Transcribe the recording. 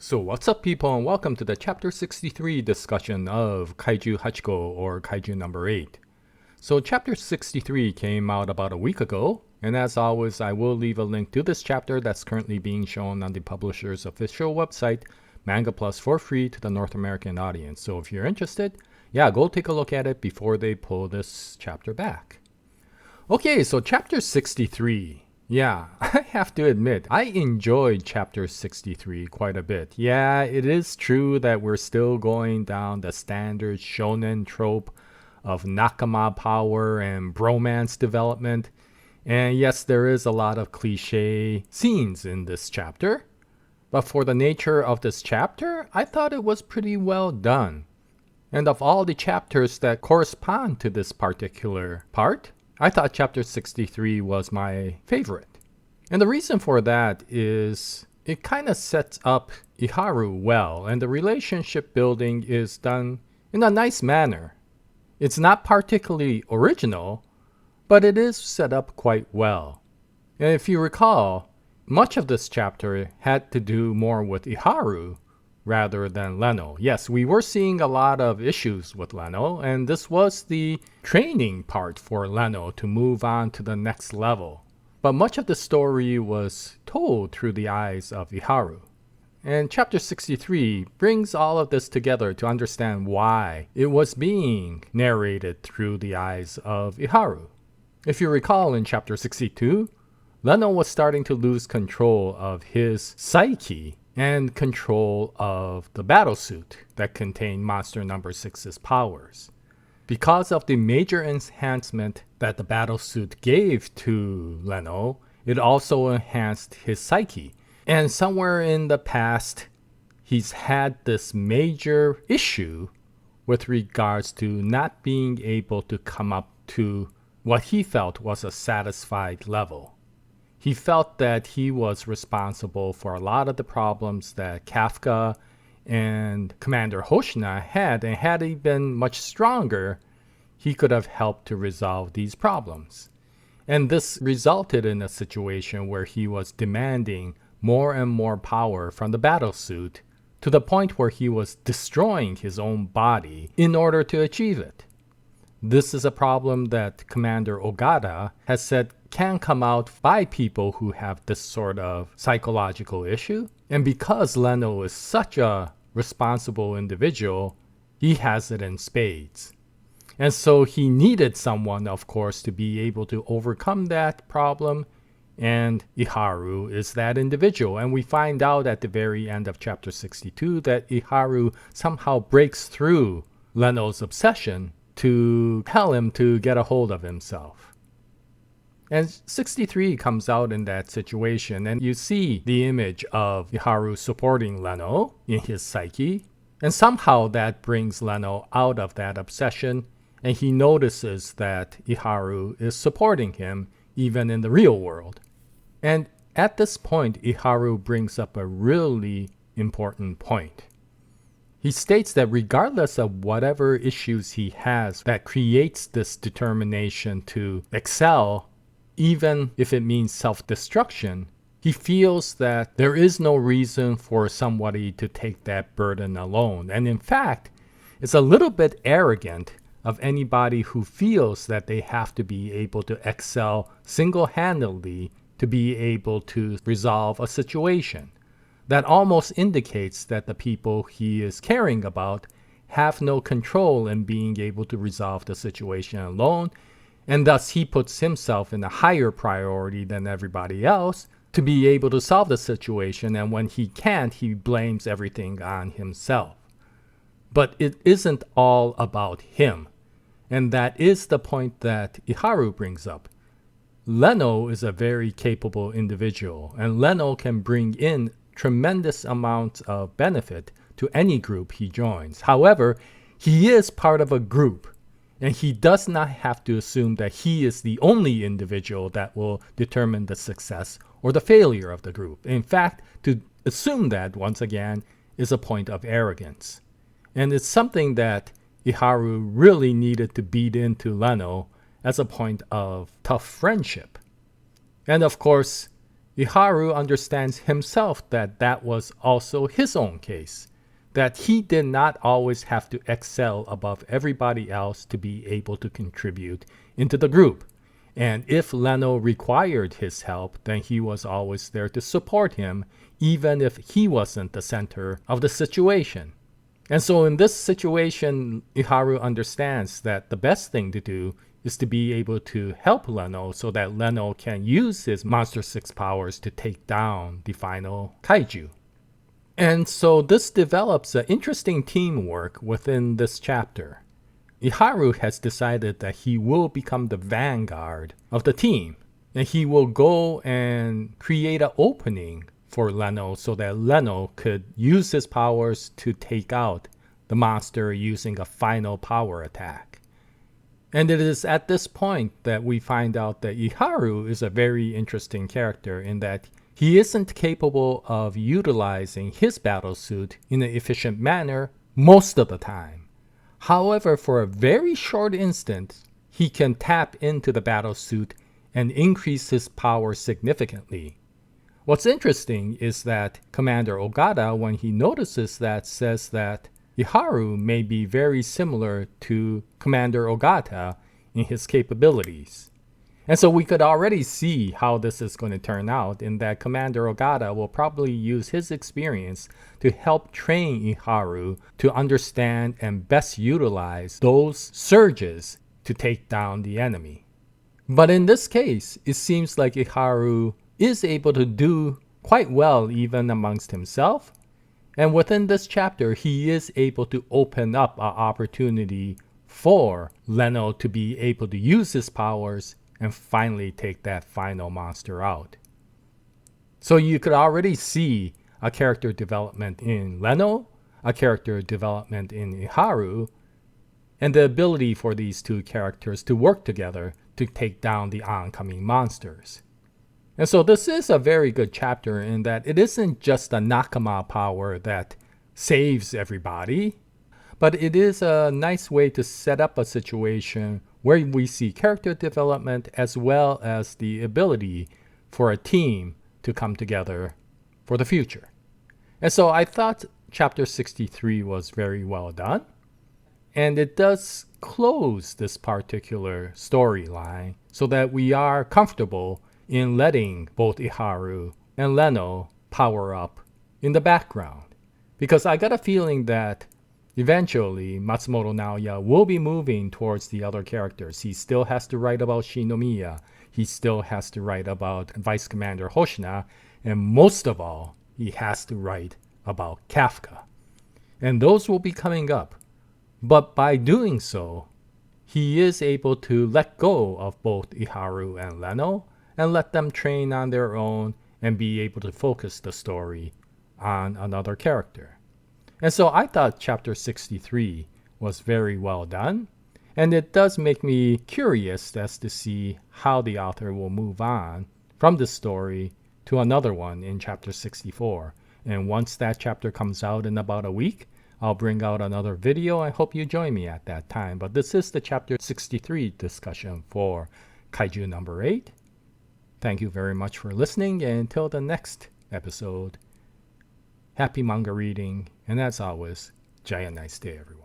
So what's up people, and welcome to the chapter 63 discussion of Kaiju 8 or Kaiju number 8. So chapter 63 came out about a week ago, and as always I will leave a link to this chapter that's currently being shown on the publisher's official website, Manga Plus, for free to the North American audience. So if you're interested, go take a look at it before they pull this chapter back. Okay, so chapter 63. Yeah, I have to admit, I enjoyed chapter 63 quite a bit. Yeah, it is true that we're still going down the standard shonen trope of nakama power and bromance development. And yes, there is a lot of cliche scenes in this chapter. But for the nature of this chapter, I thought it was pretty well done. And of all the chapters that correspond to this particular part, I thought chapter 63 was my favorite. And the reason for that is it kind of sets up Iharu well, and the relationship building is done in a nice manner. It's not particularly original, but it is set up quite well. And if you recall, much of this chapter had to do more with Iharu rather than Leno. Yes, we were seeing a lot of issues with Leno, and this was the training part for Leno to move on to the next level. But much of the story was told through the eyes of Iharu. And chapter 63 brings all of this together to understand why it was being narrated through the eyes of Iharu. If you recall, in chapter 62, Leno was starting to lose control of his psyche and control of the battlesuit that contained Monster Number 6's powers. Because of the major enhancement that the battlesuit gave to Leno, it also enhanced his psyche. And somewhere in the past, he's had this major issue with regards to not being able to come up to what he felt was a satisfied level. He felt that he was responsible for a lot of the problems that Kafka and Commander Hoshina had, and had he been much stronger, he could have helped to resolve these problems. And this resulted in a situation where he was demanding more and more power from the battlesuit to the point where he was destroying his own body in order to achieve it. This is a problem that Commander Ogata has said can come out by people who have this sort of psychological issue. And because Leno is such a responsible individual, he has it in spades. And so he needed someone, of course, to be able to overcome that problem. And Iharu is that individual. And we find out at the very end of chapter 62 that Iharu somehow breaks through Leno's obsession to tell him to get a hold of himself. And 63 comes out in that situation, and you see the image of Iharu supporting Leno in his psyche, and somehow that brings Leno out of that obsession, and he notices that Iharu is supporting him even in the real world. And at this point, Iharu brings up a really important point. He states that regardless of whatever issues he has that creates this determination to excel, even if it means self-destruction, he feels that there is no reason for somebody to take that burden alone. And in fact, it's a little bit arrogant of anybody who feels that they have to be able to excel single-handedly to be able to resolve a situation. That almost indicates that the people he is caring about have no control in being able to resolve the situation alone, and thus he puts himself in a higher priority than everybody else to be able to solve the situation, and when he can't, he blames everything on himself. But it isn't all about him, and that is the point that Iharu brings up. Leno is a very capable individual, and Leno can bring in tremendous amounts of benefit to any group he joins. However, he is part of a group, and he does not have to assume that he is the only individual that will determine the success or the failure of the group. In fact, to assume that, once again, is a point of arrogance. And it's something that Iharu really needed to beat into Leno as a point of tough friendship. And of course, Iharu understands himself that that was also his own case, that he did not always have to excel above everybody else to be able to contribute into the group. And if Leno required his help, then he was always there to support him, even if he wasn't the center of the situation. And so in this situation, Iharu understands that the best thing to do is to be able to help Leno so that Leno can use his Monster 6 powers to take down the final kaiju. And so this develops an interesting teamwork within this chapter. Iharu has decided that he will become the vanguard of the team, and he will go and create an opening for Leno so that Leno could use his powers to take out the monster using a final power attack. And it is at this point that we find out that Iharu is a very interesting character in that he isn't capable of utilizing his battlesuit in an efficient manner most of the time. However, for a very short instant, he can tap into the battlesuit and increase his power significantly. What's interesting is that Commander Ogata, when he notices that, says that Iharu may be very similar to Commander Ogata in his capabilities. And so we could already see how this is going to turn out in that Commander Ogata will probably use his experience to help train Iharu to understand and best utilize those surges to take down the enemy. But in this case, it seems like Iharu is able to do quite well even amongst himself. And within this chapter, he is able to open up an opportunity for Leno to be able to use his powers and finally take that final monster out. So you could already see a character development in Leno, a character development in Iharu, and the ability for these two characters to work together to take down the oncoming monsters. And so this is a very good chapter in that it isn't just a Nakama power that saves everybody, but it is a nice way to set up a situation where we see character development as well as the ability for a team to come together for the future. And so I thought chapter 63 was very well done. And it does close this particular storyline so that we are comfortable in letting both Iharu and Leno power up in the background. Because I got a feeling that eventually Matsumoto Naoya will be moving towards the other characters. He still has to write about Shinomiya. He still has to write about Vice Commander Hoshina. And most of all, he has to write about Kafka. And those will be coming up. But by doing so, he is able to let go of both Iharu and Leno and let them train on their own and be able to focus the story on another character. And so I thought chapter 63 was very well done, and it does make me curious as to see how the author will move on from this story to another one in chapter 64. And once that chapter comes out in about a week, I'll bring out another video. I hope you join me at that time. But this is the chapter 63 discussion for Kaiju number 8. Thank you very much for listening, and until the next episode, happy manga reading, and as always, Jaya, nice day everyone.